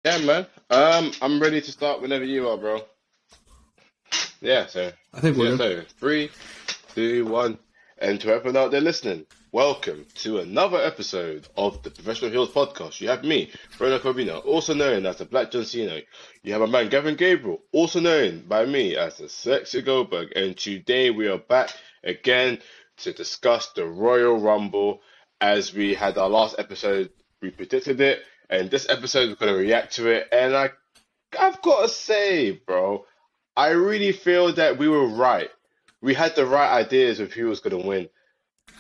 Yeah, man. I'm ready to start whenever you are, bro. Yeah, so I think yeah, we're good. so 3, 2, 1, and to everyone out there listening, welcome to another episode of the Professional Heroes Podcast. You have me, Bruno Corbino, also known as the Black John Cena. You have my man Gavin Gabriel, also known by me as the Sexy Goldberg, and today we are back again to discuss the Royal Rumble. As we had our last episode, we predicted it, and this episode we're going to react to it, and I've got to say, bro. I really feel that we were right. We had the right ideas of who was going to win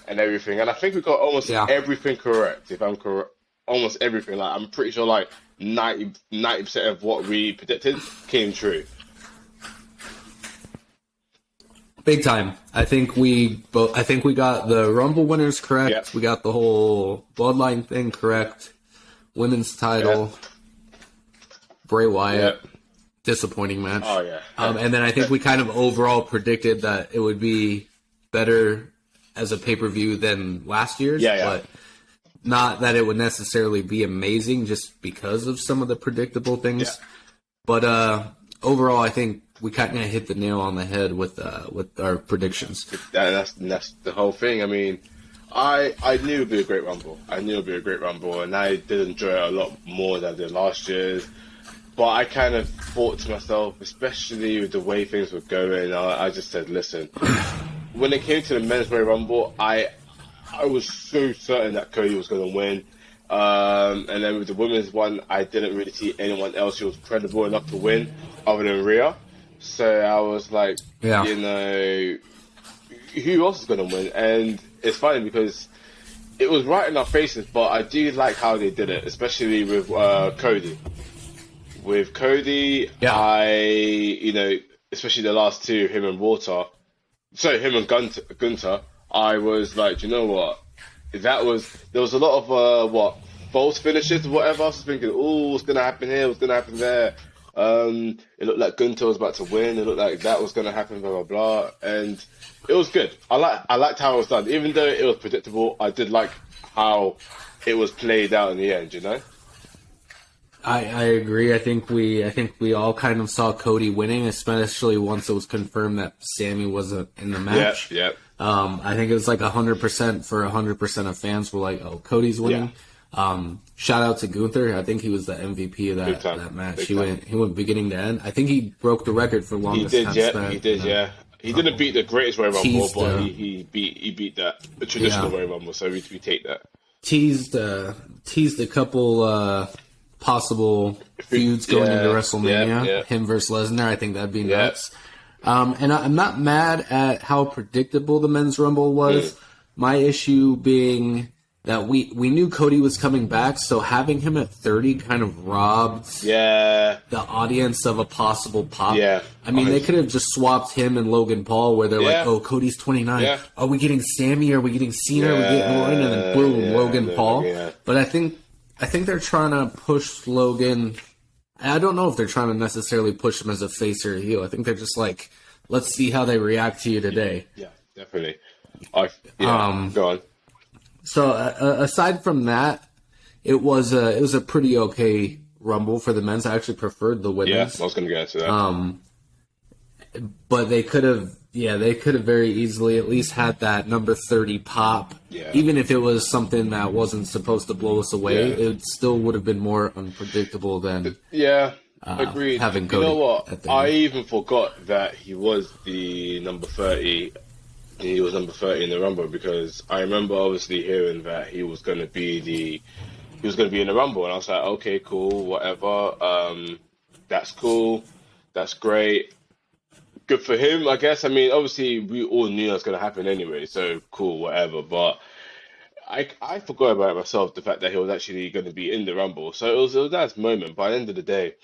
and everything, and I think we got almost Yeah. everything correct. If I'm correct, almost everything. Like I'm pretty sure, like 90% of what we predicted came true. Big time. I think we got the Rumble winners Yeah, correct. We got the whole Bloodline thing correct. Women's yeah, title, Bray yeah. Wyatt, disappointing Oh match. yeah, And then I think we kind of overall predicted that it would be better as a pay-per-view than last year's, yeah, yeah, but not that it would necessarily be amazing just because of some of the predictable yeah. things. But overall, I think we kind of hit the nail on the head with our predictions. That's the whole thing. I mean, I knew it'd be a great rumble. I knew it'd be a great rumble, and I did enjoy it a lot more than I did last year's. But I kind of thought to myself, especially with the way things were going, I just said, listen, when it came to the men's Royal Rumble, I was so certain that Cody was going to win. And then with the women's one, I didn't really see anyone else who was credible enough to win other than Rhea. So I was like, Yeah. you know, who else is going to win? And it's funny because it was right in our faces, but I do like how they did it, especially with Cody. With Cody, Yeah. especially the last two, him and him and Gunter, I was like, you know what? There was a lot of false finishes or whatever. I was thinking, oh, what's gonna happen here? What's gonna happen there? It looked like Gunter was about to win. It looked like that was gonna happen, blah blah blah, and it was good. I liked how it was done, even though it was predictable. I did like how it was played out in the end. You know? I agree. I think we all kind of saw Cody winning, especially once it was confirmed that Sammy wasn't in the Yeah, match. yeah, I think it was like 100% for 100% of fans were like, "Oh, Cody's yeah. winning." Shout out to Gunther. I think he was the MVP of Big time, that match. big time. He went beginning to end. I think he broke the record for He longest did, time yeah. He spent did, in a yeah. He didn't beat the greatest Royal Rumble, teased but he beat that the traditional yeah Royal Rumble. So we take that. teased a couple possible feuds going into Yeah, yeah, WrestleMania. yeah, Him versus Lesnar. I think that'd be yeah. nuts. And I'm not mad at how predictable the men's rumble Mm. was. My issue being that we knew Cody was coming back, so having him at 30 kind of robbed Yeah, the audience of a possible pop. yeah. I mean, I- they could have just swapped him and Logan Paul, where they're like, Yeah, "Oh, Cody's 29. yeah, Are we getting Sammy? Are we getting Cena? Are we getting Orton?" And then boom, yeah, Logan no, Paul. yeah. But I think they're trying to push Logan. I don't know if they're trying to necessarily push him as a face or a heel. I think they're just like, let's see how they react to you today. Yeah, definitely. Yeah, Um, go on. so aside from that, it was a pretty okay rumble for the men's. I actually preferred the Yeah, women's. I was going to get to that. But they could have very easily at least had that number 30 pop. Yeah. Even if it was something that wasn't supposed to blow us away, Yeah. it still would have been more unpredictable than Yeah, agreed. having You Cody know what? at the I end. even forgot that he was the number 30. He was number 30 in the Rumble because I remember obviously hearing that he was going to be in the Rumble, and I was like, okay, cool, whatever. That's cool. That's great. Good for him, I guess. I mean, obviously, we all knew that was going to happen anyway, so cool, whatever. But I forgot about it myself, the fact that he was actually going to be in the Rumble. So it was a nice moment. By the end of the day,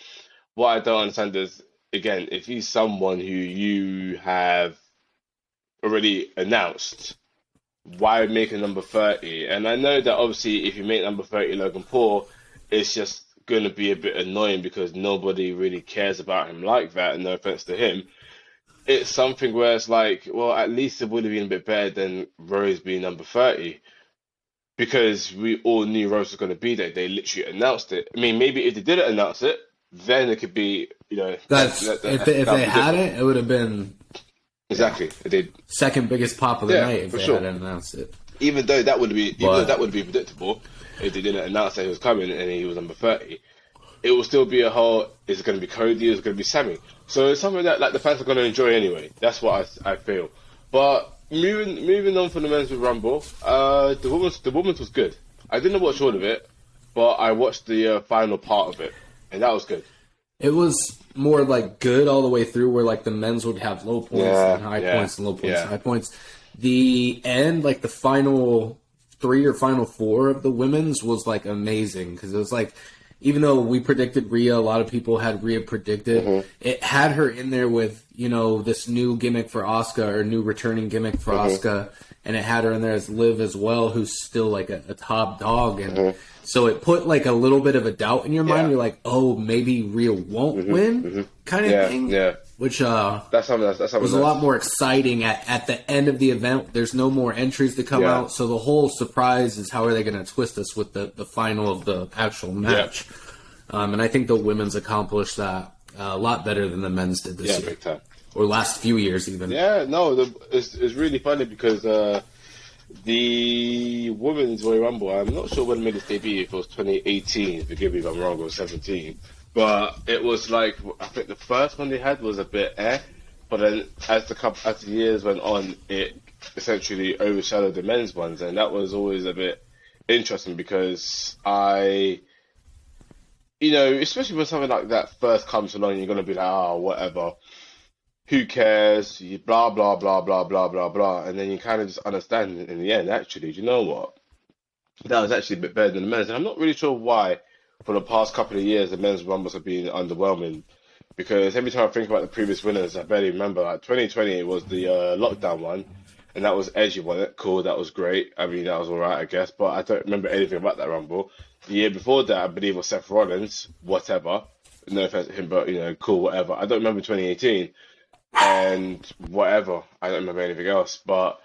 what I don't understand is, again, if he's someone who you have already announced, why make a number 30? And I know that obviously, if you make number 30 Logan Paul, it's just going to be a bit annoying because nobody really cares about him like that. No offense to him, it's something where it's like, well, at least it would have been a bit better than Rose being number 30. because we all knew Rose was going to be there. They literally announced it. I mean, maybe if they didn't announce it, then it could be, That's if they hadn't, it would have been exactly. They second biggest pop of the night if they hadn't announced it. Even though that would be predictable if they didn't announce that he was coming and he was number 30, it will still be a whole. Is it going to be Cody? Is it going to be Sammy? So it's something that the fans are going to enjoy anyway. That's what I feel. But moving on from the men's Rumble, the women's was good. I didn't watch all of it, but I watched the final part of it, and that was good. It was more like good all the way through, where like the men's would have low points and high points and low points and high points. The end, like the final 3 or final 4 of the women's was like amazing, because it was like, even though we predicted Rhea, a lot of people had Rhea predicted, it had her in there with, this new gimmick for Asuka, or new returning gimmick for Asuka, and it had her in there as Liv as well, who's still like a top dog, and so it put like a little bit of a doubt in your mind. You're like, oh, maybe Rhea won't win, kind of thing. Yeah. Which that's something was a lot more exciting at the end of the event. There's no more entries to come out, so the whole surprise is how are they going to twist us with the final of the actual match. And I think the women's accomplished that a lot better than the men's did this year. Big time. Or last few years even. Yeah, no, it's really funny because the women's Royal Rumble, I'm not sure when it made its debut, if it was 2018, forgive me if I'm wrong, or 17. But it was like, I think the first one they had was a bit but then as the years went on, it essentially overshadowed the men's ones, and that was always a bit interesting because especially when something like that first comes along, you're going to be like, oh, whatever. Who cares? You blah, blah, blah, blah, blah, blah, blah. And then you kind of just understand in the end, actually, do you know what? That was actually a bit better than the men's. And I'm not really sure why, for the past couple of years, the men's rumbles have been underwhelming. Because every time I think about the previous winners, I barely remember. Like 2020 was the lockdown one, and that was Edgy won it. Cool, that was great. I mean, that was all right, I guess. But I don't remember anything about that rumble. The year before that, I believe, was Seth Rollins, whatever. No offense to him, but, cool, whatever. I don't remember 2018. And whatever, I don't remember anything else. But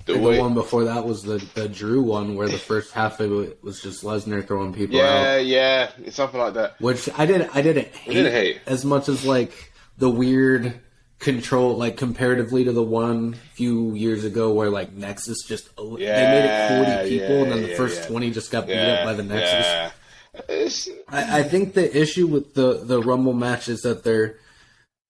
the one before that was the Drew one, where the first half of it was just Lesnar throwing people out. Yeah, it's something like that. Which I didn't hate as much as like the weird control, like comparatively to the one few years ago where like Nexus just they made it 40 people, and then the first 20 just got beat up by the Nexus. I think the issue with the Rumble match is that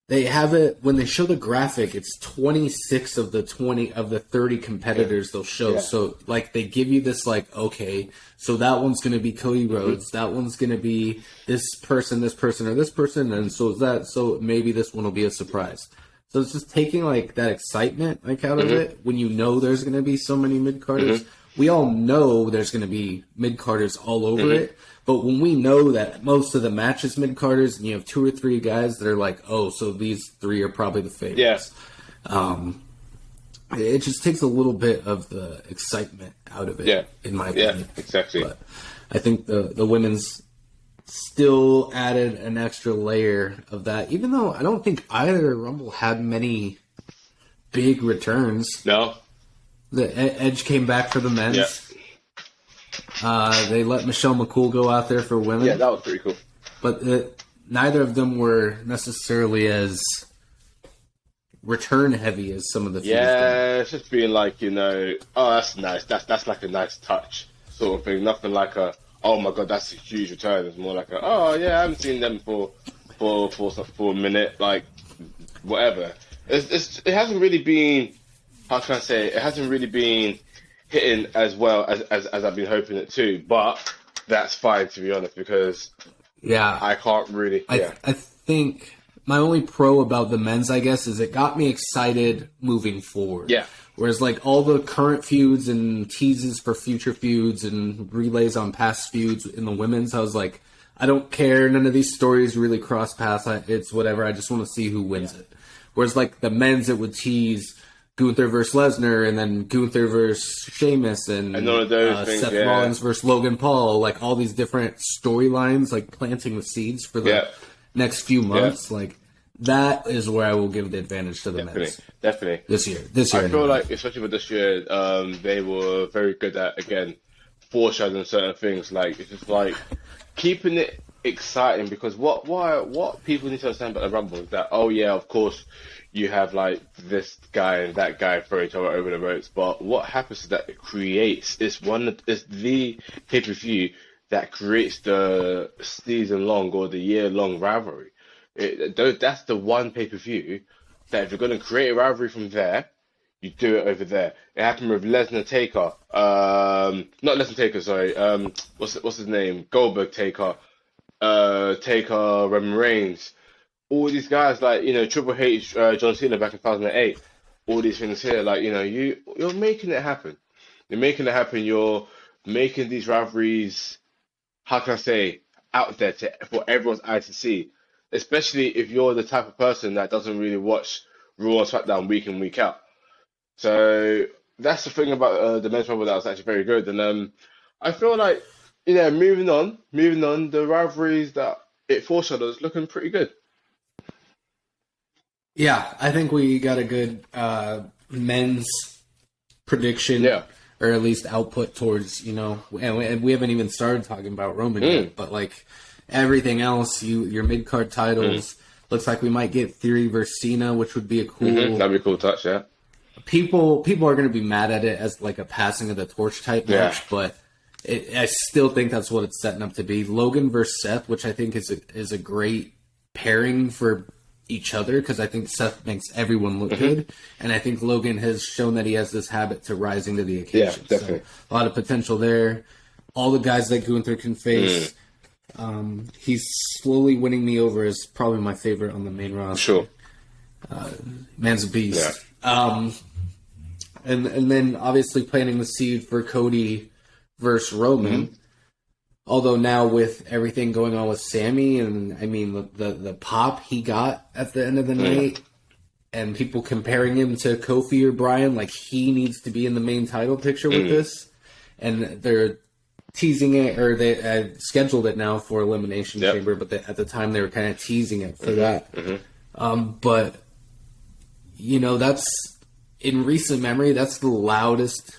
they have it when they show the graphic. It's 26 of the 30 competitors they'll show. Yeah. So like they give you this like, okay, so that one's going to be Cody Rhodes, that one's going to be this person, or this person, and so is that. So maybe this one will be a surprise. So it's just taking like that excitement like out of it when you know there's going to be so many mid carders. We all know there's going to be mid carders all over it. But when we know that most of the match is mid-carders, and you have 2 or 3 guys that are like, oh, so these 3 are probably the favorites. Yeah. It just takes a little bit of the excitement out of it, in my opinion. Yeah, exactly. But I think the women's still added an extra layer of that, even though I don't think either Rumble had many big returns. No. The Edge came back for the men's. Yeah. They let Michelle McCool go out there for women. Yeah, that was pretty cool. But neither of them were necessarily as return heavy as some of the feuds. Yeah, it's just being like, oh, that's nice. That's like a nice touch sort of thing. Nothing like oh my god, that's a huge return. It's more like oh yeah, I haven't seen them for a minute. Like whatever. It hasn't really been. How can I say? It hasn't really been hitting as well as I've been hoping it to, but that's fine, to be honest, because I can't really. I think my only pro about the men's, I guess, is it got me excited moving forward. Yeah. Whereas like all the current feuds and teases for future feuds and relays on past feuds in the women's, I was like, I don't care. None of these stories really cross paths. It's whatever. I just want to see who wins it. Whereas like the men's, it would tease Gunther versus Lesnar, and then Gunther versus Sheamus, and none of those things, Seth Rollins versus Logan Paul, like all these different storylines, like planting the seeds for the next few months. Like that is where I will give the advantage to the men's. Definitely. This year. I feel like, especially with this year, they were very good at, again, foreshadowing certain things. Like it's just like keeping it exciting because what people need to understand about the Rumble is that of course you have like this guy and that guy throw each other over the ropes, but what happens is that it creates it's the pay-per-view that creates the season long or the year long rivalry. That's the one pay-per-view that if you're going to create a rivalry from there, you do it over there. It happened with Lesnar Taker. Not Lesnar Taker, sorry. What's his name? Goldberg Taker. Taker, Roman Reigns. All these guys, like, Triple H, John Cena back in 2008. All these things here, like, you're making it happen. You're making it happen. You're making these rivalries, how can I say, out there for everyone's eyes to see. Especially if you're the type of person that doesn't really watch Raw and SmackDown week in, week out. So that's the thing about the men's rumble that was actually very good. And I feel like, moving on, the rivalries that it foreshadows looking pretty good. Yeah, I think we got a good men's prediction, or at least output towards, and we haven't even started talking about Roman yet, but like everything else, your mid-card titles, looks like we might get Theory versus Cena, which would be a cool... That'd be a cool touch, yeah. People are going to be mad at it as like a passing of the torch type match, but I still think that's what it's setting up to be. Logan versus Seth, which I think is a great pairing for each other because I think Seth makes everyone look good, and I think Logan has shown that he has this habit to rising to the occasion. Yeah, definitely. So, a lot of potential there. All the guys that Gunther can face. He's slowly winning me over as probably my favorite on the main roster. Sure. Man's a beast. Yeah. And then obviously planting the seed for Cody versus Roman. Although now with everything going on with Sammy and I mean the pop he got at the end of the night and people comparing him to Kofi or Bryan, like he needs to be in the main title picture with this. And they're teasing it, or they scheduled it now for Elimination Chamber, but at the time they were kind of teasing it for that. But, that's, in recent memory, that's the loudest,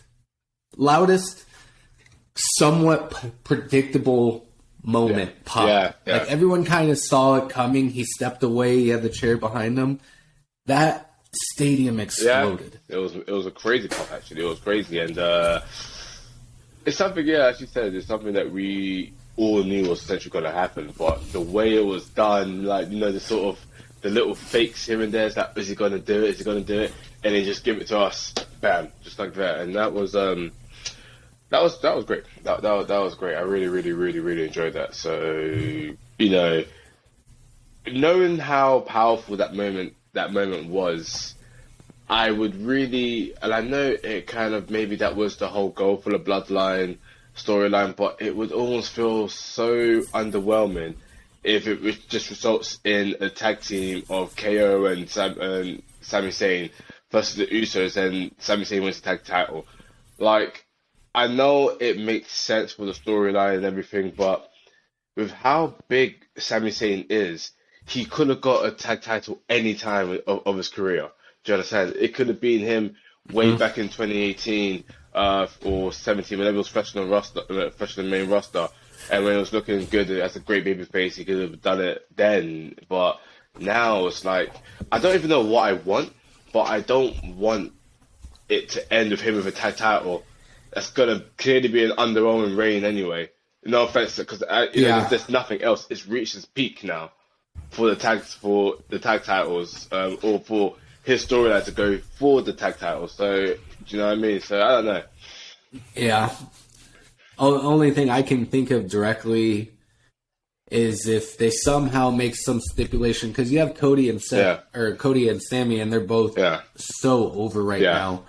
somewhat predictable moment pop. Yeah. Like, everyone kind of saw it coming. He stepped away. He had the chair behind him. That stadium exploded. Yeah, it was a crazy pop, actually. It was crazy. And it's something, as you said, it's something that we all knew was essentially going to happen. But the way it was done, like, the sort of the little fakes here and there, is like, is he going to do it? Is he going to do it? And then just give it to us, bam, just like that. And that was great. That was great. I really, really, really, really enjoyed that. So, knowing how powerful that moment was, I would really, and I know it kind of maybe that was the whole goal for the Bloodline storyline, but it would almost feel so underwhelming if it just results in a tag team of KO and Sami Zayn versus the Usos, and Sami Zayn wins the tag title. Like, I know it makes sense for the storyline and everything, but with how big Sami Zayn is, he could have got a tag title any time of his career. Do you understand? It could have been him way back in 2018 or 17, whenever he was fresh on the main roster, and when it was looking good as a great babyface, he could have done it then. But now it's like, I don't even know what I want, but I don't want it to end with him with a tag title. That's gonna clearly be an underwhelming reign anyway. No offense, because there's nothing else. It's reached its peak now for the tag titles, or for his storyline to go for the tag titles. So, do you know what I mean? So, I don't know. Yeah. Only thing I can think of directly is if they somehow make some stipulation, because you have Cody and Cody and Sammy, and they're both so over right now.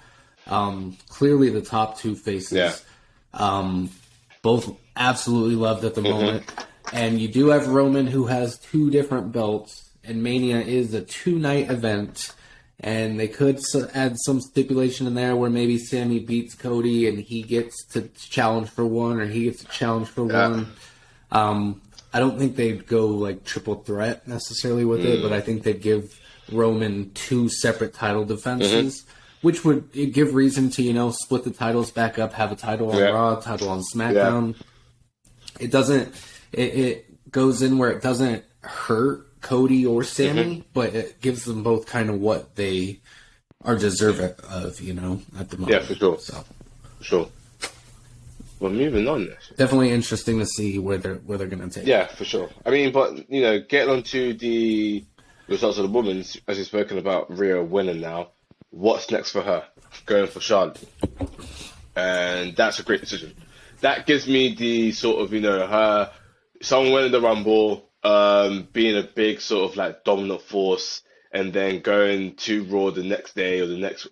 Clearly the top two faces. Both absolutely loved at the moment. And you do have Roman, who has 2 different belts, and Mania is a 2-night event. And they could add some stipulation in there where maybe Sammy beats Cody and he gets to challenge for one, or he gets to challenge for one. I don't think they'd go like triple threat necessarily with it, but I think they'd give Roman 2 separate title defenses. which would give reason to split the titles back up, have a title on Raw, title on SmackDown. It doesn't. It goes in where it doesn't hurt Cody or Sammy, but it gives them both kind of what they are deserving of, at the moment. Yeah, for sure. So, for sure. Well, moving on. Definitely interesting to see where they're going to take. Yeah, for sure. I mean, but getting on to the results of the women's, as you've spoken about Rhea winning now. What's next for her? Going for Charlotte, and that's a great decision. That gives me the sort of her someone winning the Rumble, being a big sort of like dominant force, and then going to Raw the next day or the next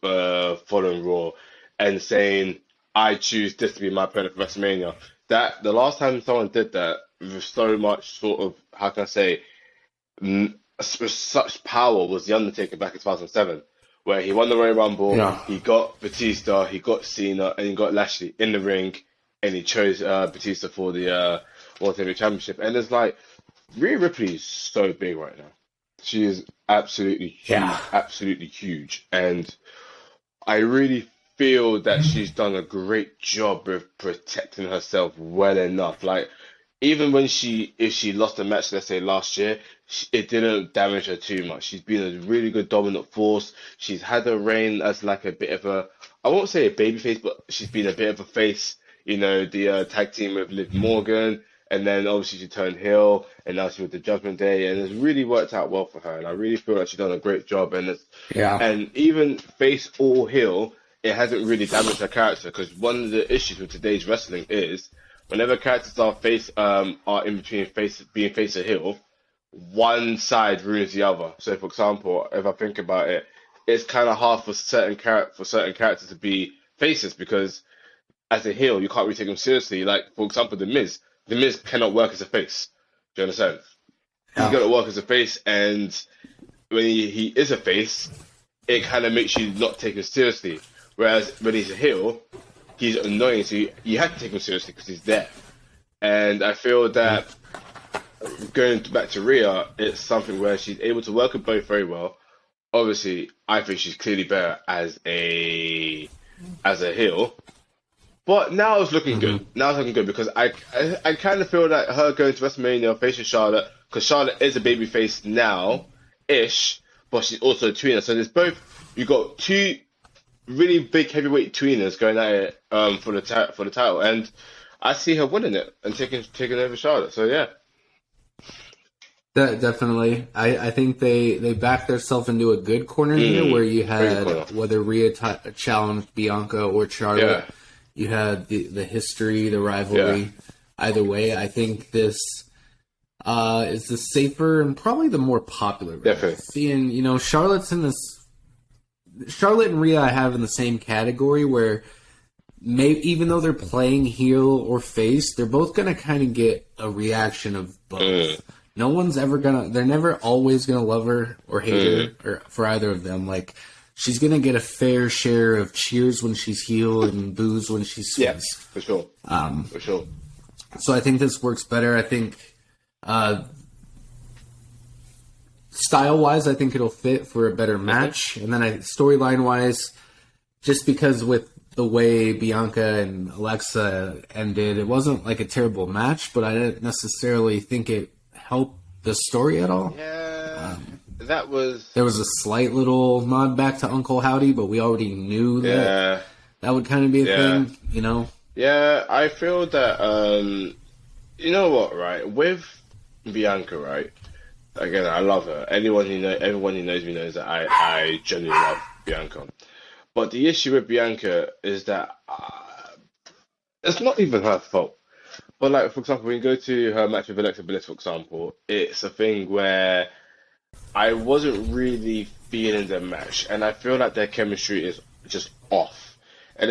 following Raw, and saying, I choose this to be my opponent for WrestleMania. That the last time someone did that with so much sort of, how can I say, such power was The Undertaker back in 2007, where he won the Royal Rumble, he got Batista, he got Cena, and he got Lashley in the ring, and he chose Batista for the World Heavyweight Championship. And it's like, Rhea Ripley is so big right now. She is absolutely huge, absolutely huge. And I really feel that she's done a great job of protecting herself well enough. Like, even when if she lost a match, let's say last year, it didn't damage her too much. She's been a really good dominant force. She's had a reign as like a bit of a, I won't say a babyface, but she's been a bit of a face. The tag team with Liv Morgan, and then obviously she turned heel, and now she's with the Judgment Day, and it's really worked out well for her. And I really feel like she's done a great job. And and even face or heel, it hasn't really damaged her character, because one of the issues with today's wrestling is whenever characters are in between being face or heel, one side ruins the other. So, for example, if I think about it, it's kind of hard for certain characters to be faces, because as a heel, you can't really take them seriously. Like, for example, The Miz. The Miz cannot work as a face. Do you understand? He's got to work as a face, and when he is a face, it kind of makes you not take him seriously. Whereas when he's a heel, he's annoying, so you have to take him seriously because he's there. And I feel that going back to Rhea, it's something where she's able to work with both very well. Obviously, I think she's clearly better as a heel. But now it's looking good. Now it's looking good because I kind of feel that her going to WrestleMania facing Charlotte, because Charlotte is a babyface now-ish, but she's also a tweener. So there's you got two really big heavyweight tweeners going at it for the title, and I see her winning it and taking over Charlotte. So yeah. Definitely. I think they backed themselves into a good corner here, where you had whether Rhea challenged Bianca or Charlotte. Yeah. You had the history, the rivalry. Either way, I think this is the safer and probably the more popular. Definitely. Seeing, Charlotte and Rhea I have in the same category, where even though they're playing heel or face, they're both going to kind of get a reaction of both. No one's they're never always going to love her or hate her, or for either of them. Like, she's going to get a fair share of cheers when she's heel and boos when she's face. Yeah, for sure. For sure. So I think this works better. I think style-wise, I think it'll fit for a better match. And then storyline-wise, just because with the way Bianca and Alexa ended, it wasn't like a terrible match, but I didn't necessarily think it helped the story at all. Yeah. There was a slight little nod back to Uncle Howdy, but we already knew that would kind of be a thing, Yeah, I feel that, you know what, right? With Bianca, right? Again, I love her. Everyone who knows me knows that I genuinely love Bianca. But the issue with Bianca is that it's not even her fault. But, like, for example, when you go to her match with Alexa Bliss, for example, it's a thing where I wasn't really feeling the match, and I feel like their chemistry is just off. And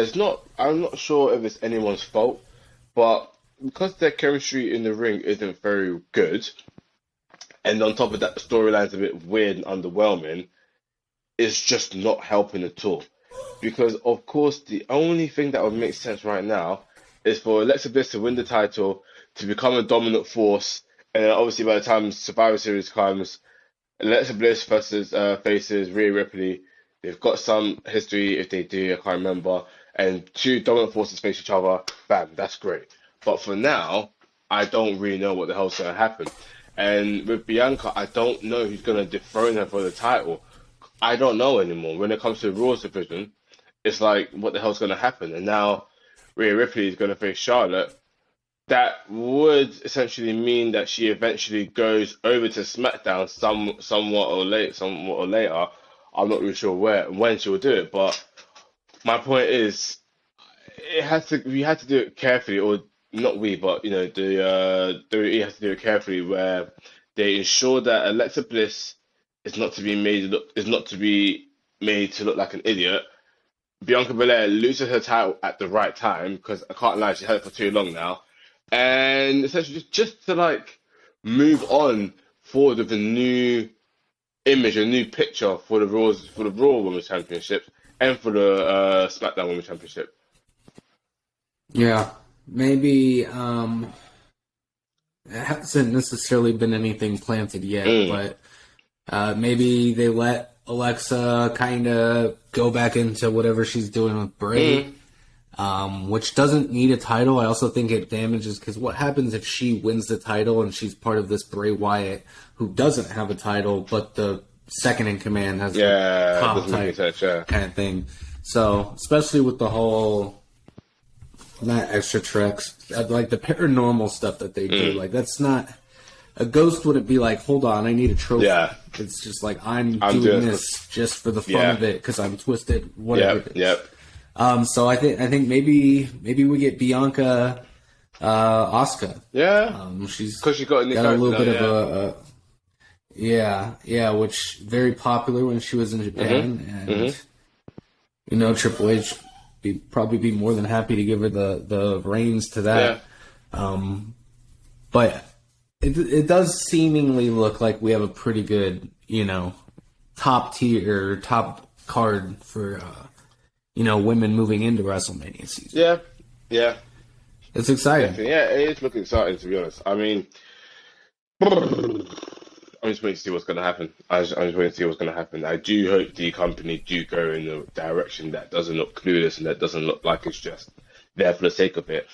I'm not sure if it's anyone's fault, but because their chemistry in the ring isn't very good, and on top of that, the storyline's a bit weird and underwhelming, it's just not helping at all. Because, of course, the only thing that would make sense right now is for Alexa Bliss to win the title, to become a dominant force, and then obviously by the time Survivor Series comes, Alexa Bliss versus faces Rhea Ripley They've got some history. If they do, I can't remember. And two dominant forces face each other. Bam, that's great. But for now, I don't really know what the hell's going to happen. And with Bianca, I don't know who's going to dethrone her for the title. I don't know anymore. When it comes to the Raw division, it's like, what the hell's going to happen? And now Rhea Ripley is going to face Charlotte. That would essentially mean that she eventually goes over to SmackDown somewhat or later. I'm not really sure when she will do it, but my point is, we had to do it carefully, or not we, but the WWE has to do it carefully, where they ensure that Alexa Bliss is not to be made to look like an idiot. Bianca Belair loses her title at the right time, because I can't lie, she had it for too long now, and essentially just to like move on forward with a new image, a new picture for the Raw Women's Championship and for the SmackDown Women's Championship. Yeah, maybe it hasn't necessarily been anything planted yet, but maybe they let Alexa kind of go back into whatever she's doing with Bray, which doesn't need a title. I also think it damages, because what happens if she wins the title and she's part of this Bray Wyatt who doesn't have a title, but the second in command has the top title kind of thing. So, especially with the whole, not extra tricks, like the paranormal stuff that they do, like that's not, a ghost wouldn't be like, hold on, I need a trophy. Yeah. It's just like, I'm doing this just for the fun of it, because I'm twisted, whatever it is. So I think maybe we get Bianca Asuka. Yeah. She's got a little bit of a which very popular when she was in Japan, and Triple H probably be more than happy to give her the reins to that. But it does seemingly look like we have a pretty good, top tier, top card for women moving into WrestleMania season. Yeah. It's exciting. Definitely. Yeah, it is looking exciting, to be honest. I mean, I'm just waiting to see what's going to happen. I'm just waiting to see what's going to happen. I do hope the company do go in a direction that doesn't look clueless and that doesn't look like it's just there for the sake of it.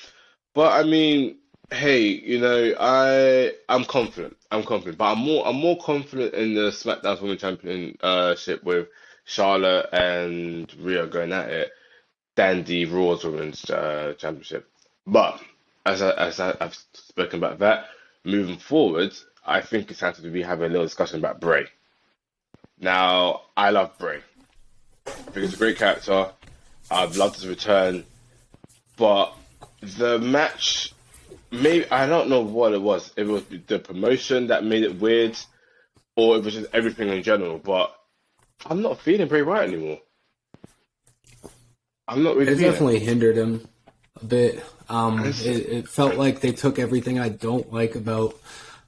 But I mean, hey, I'm confident. But I'm more confident in the SmackDown Women's Championship with Charlotte and Rhea going at it than the Raw's Women's Championship. But as I've spoken about that, moving forward, I think it's time to be having a little discussion about Bray. Now, I love Bray. I think he's a great character. I've loved his return. But the match, maybe, I don't know what it was. If it was the promotion that made it weird, or it was just everything in general. But I'm not feeling Bray Wyatt anymore. I'm not really. It definitely hindered him a bit. It felt like they took everything I don't like about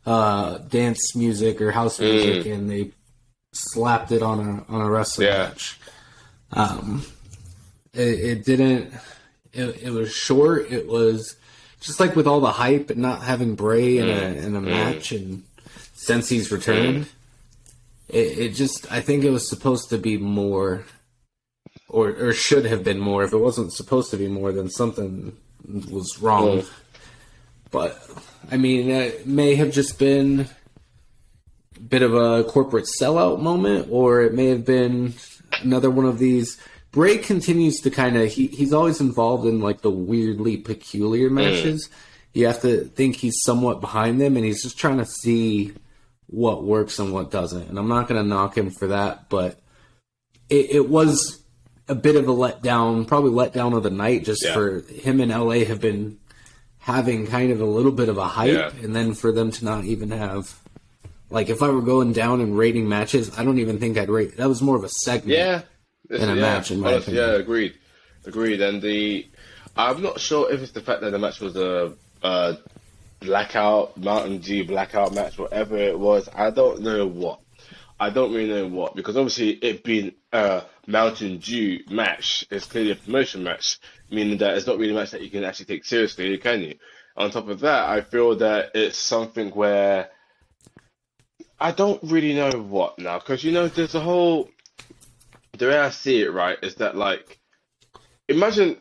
dance music or house music and they slapped it on a wrestling match. It didn't. It was short. It was just like with all the hype and not having Bray in a match, and since he's returned, it just, I think it was supposed to be more, or should have been more. If it wasn't supposed to be more, then something was wrong. But I mean, it may have just been a bit of a corporate sellout moment, or it may have been another one of these. Bray continues to kind of, he's always involved in like the weirdly peculiar matches. You have to think he's somewhat behind them, and he's just trying to see what works and what doesn't. And I'm not going to knock him for that, but it was a bit of a letdown, probably letdown of the night, just for him and LA have been having kind of a little bit of a hype, and then for them to not even have, like, if I were going down and rating matches, I don't even think I'd rate. That was more of a segment than a match, in my opinion. Yeah, agreed. And I'm not sure if it's the fact that the match was a blackout, Mountain Dew blackout match, whatever it was. I don't know what. I don't really know what, because obviously it being a Mountain Dew match, it's clearly a promotion match, meaning that it's not really a match that you can actually take seriously, can you? On top of that, I feel that it's something where I don't really know what now, because there's the way I see it, right, is that like, imagine,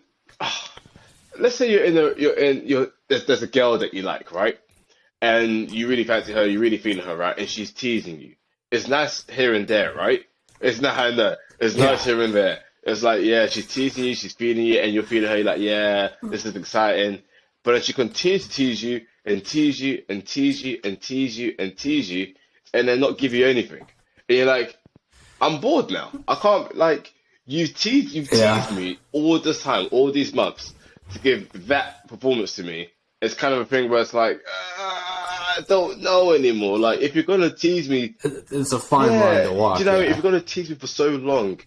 let's say there's a girl that you like, right, and you really fancy her, you really feeling her, right, and she's teasing you. It's nice here and there, right? It's not, I know, it's nice here and there. It's like, yeah, she's teasing you, she's feeling you, and you're feeling her. You're like, yeah, this is exciting. But then she continues to tease you and tease you and tease you and tease you and tease you, and then not give you anything. And you're like, I'm bored now. I can't, like, you've teased me all this time, all these months, to give that performance to me. It's kind of a thing where it's like, I don't know anymore. Like, if you're gonna tease me, it's a fine line to walk. Do you know, if you're gonna tease me for so long,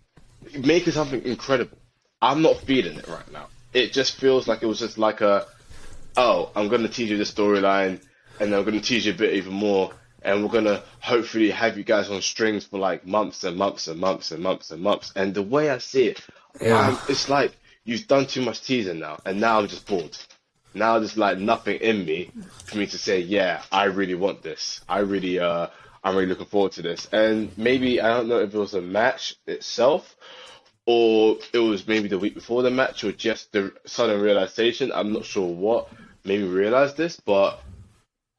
make it something incredible. I'm not feeling it right now. It just feels like it was just like I'm going to teach you this storyline, and then I'm going to teach you a bit even more, and we're going to hopefully have you guys on strings for like months and months and months and months and months. And the way I see it, it's like you've done too much teasing now, and now I'm just bored. Now there's like nothing in me for me to say, yeah, I really want this. I'm really looking forward to this. And maybe, I don't know if it was a match itself, or it was maybe the week before the match, or just the sudden realization. I'm not sure what made me realize this, but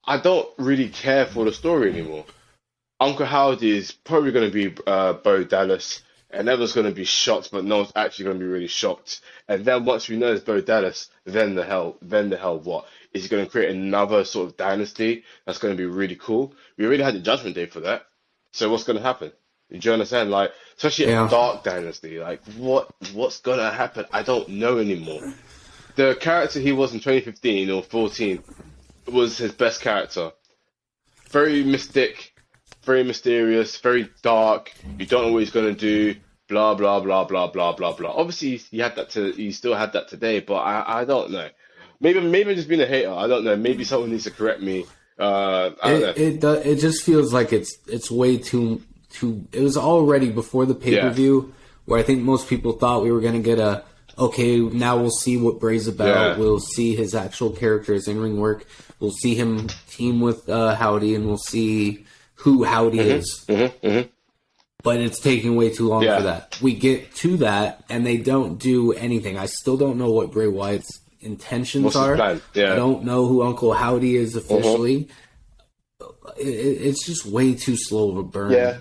I don't really care for the story anymore. Uncle Howdy is probably going to be Bo Dallas, and everyone's going to be shocked, but no one's actually going to be really shocked. And then once we know it's Bo Dallas, then the hell what? Is he going to create another sort of dynasty that's going to be really cool? We already had the Judgment Day for that. So what's going to happen? Do you understand? Like, especially a Dark Dynasty. Like, what's going to happen? I don't know anymore. The character he was in 2015 or 14 was his best character. Very mystic, very mysterious, very dark. You don't know what he's going to do. Blah, blah, blah, blah, blah, blah, blah. Obviously, he still had that today, but I don't know. Maybe I'm just being a hater. I don't know. Maybe someone needs to correct me. I don't know. It just feels like it's way too. It was already before the pay-per-view, where I think most people thought we were going to get now we'll see what Bray's about. Yeah. We'll see his actual character's in-ring work. We'll see him team with Howdy, and we'll see who Howdy is. Mm-hmm, mm-hmm. But it's taking way too long for that. We get to that, and they don't do anything. I still don't know what Bray Wyatt's intentions are. Yeah. I don't know who Uncle Howdy is officially. It's just way too slow of a burn. Yeah.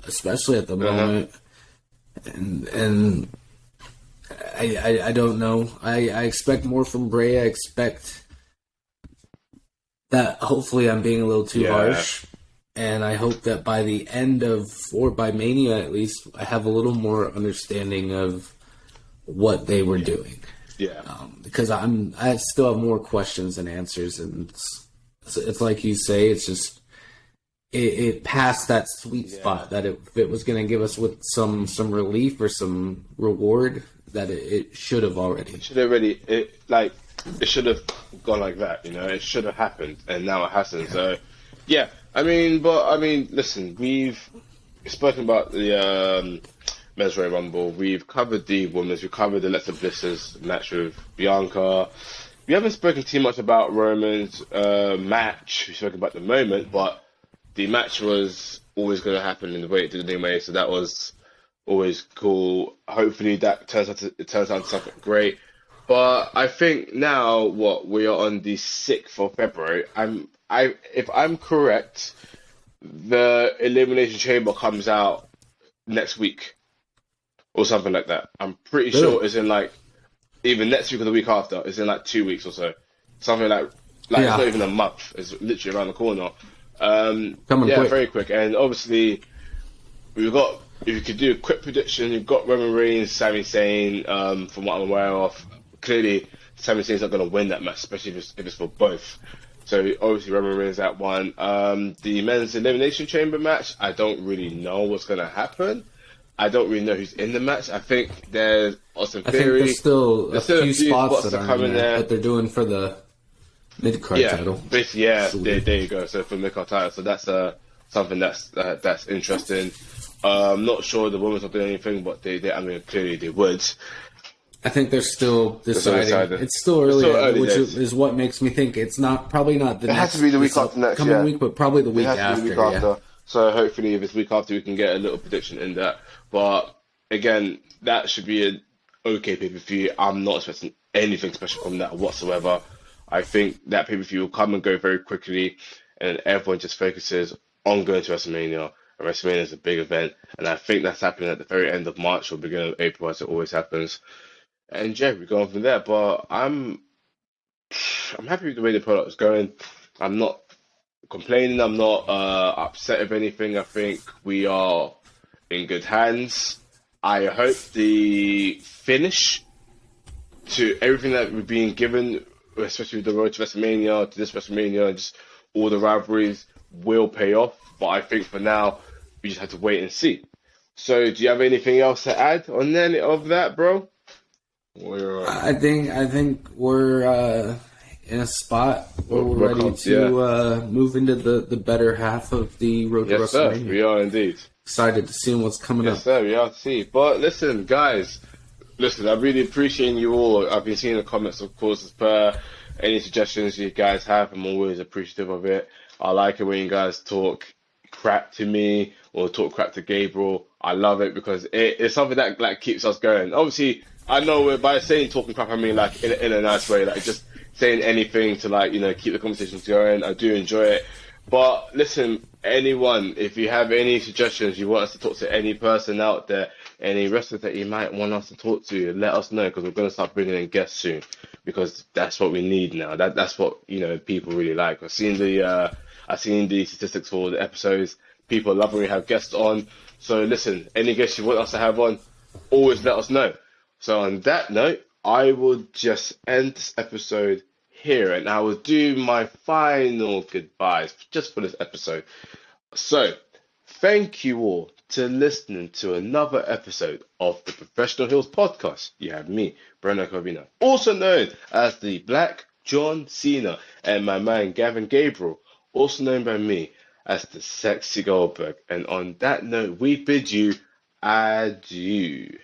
Especially at the moment, and I don't know. I expect more from Bray. I expect that. Hopefully, I'm being a little too harsh, and I hope that by the end of, or by Mania at least, I have a little more understanding of what they were doing. Yeah, because I still have more questions than answers, and it's like you say, it's just. It passed that sweet spot that if it was going to give us with some relief or some reward, that it should have already. It should have gone like that, you know. It should have happened, and now it hasn't. So, listen, we've spoken about the Men's Royal Rumble. We've covered the women's. We've covered the Alexa Bliss's match with Bianca. We haven't spoken too much about Roman's match. We've spoken about the moment, but the match was always going to happen in the way it did anyway, so that was always cool. Hopefully that turns out to something great. But I think now, we are on the 6th of February. If I'm correct, the Elimination Chamber comes out next week or something like that. I'm pretty sure it's in like either next week or the week after. It's in like 2 weeks or so. Something like it's not even a month. It's literally around the corner. Quick. Very quick. And obviously, if you could do a quick prediction, you've got Roman Reigns, Sami Zayn, from what I'm aware of. Clearly, Sami Zayn's not going to win that match, especially if it's for both. So, obviously, Roman Reigns at one. The men's Elimination Chamber match, I don't really know what's going to happen. I don't really know who's in the match. I think there's Austin Theory. I think there's still a few spots that are in there that they're doing for the mid-card title. Basically, there you go. So for mid-card title, so that's something that's interesting. I'm not sure the women's not doing anything, but clearly they would. I think they're still deciding. It's still early, which is what makes me think it's probably not the next. It has to be the week after next, coming week, but probably the week after. So hopefully, if it's week after, we can get a little prediction in that. But again, that should be an okay pay-per-view. I'm not expecting anything special from that whatsoever. I think that pay-per-view will come and go very quickly, and everyone just focuses on going to WrestleMania. And WrestleMania is a big event, and I think that's happening at the very end of March or beginning of April, as it always happens. And yeah, we're going from there. But I'm happy with the way the product is going. I'm not complaining. I'm not upset of anything. I think we are in good hands. I hope the finish to everything that we're being given, especially with the road to WrestleMania, to this WrestleMania, and just all the rivalries will pay off. But I think for now, we just have to wait and see. So, do you have anything else to add on any of that, bro? I think we're in a spot where we're ready to move into the better half of the road to WrestleMania. Yes, sir. We are indeed. Excited to see what's coming up. Yes, sir. We are to see. But listen, guys. Listen, I really appreciate you all. I've been seeing the comments, of course, as per any suggestions you guys have. I'm always appreciative of it. I like it when you guys talk crap to me or talk crap to Gabriel. I love it because it's something that like keeps us going. Obviously, I know by saying talking crap, I mean like in a nice way, like just saying anything to like keep the conversations going. I do enjoy it. But listen, anyone, if you have any suggestions, you want us to talk to any person out there, any wrestlers that you might want us to talk to, let us know because we're going to start bringing in guests soon because that's what we need now. That's what people really like. I've seen the statistics for the episodes. People love when we have guests on. So listen, any guests you want us to have on, always let us know. So on that note, I will just end this episode here and I will do my final goodbyes just for this episode. So thank you all to listening to another episode of the Professional Heels podcast. You have me, Brennan Covina, also known as the Black John Cena, and my man Gavin Gabriel, also known by me as the Sexy Goldberg. And on that note, we bid you adieu.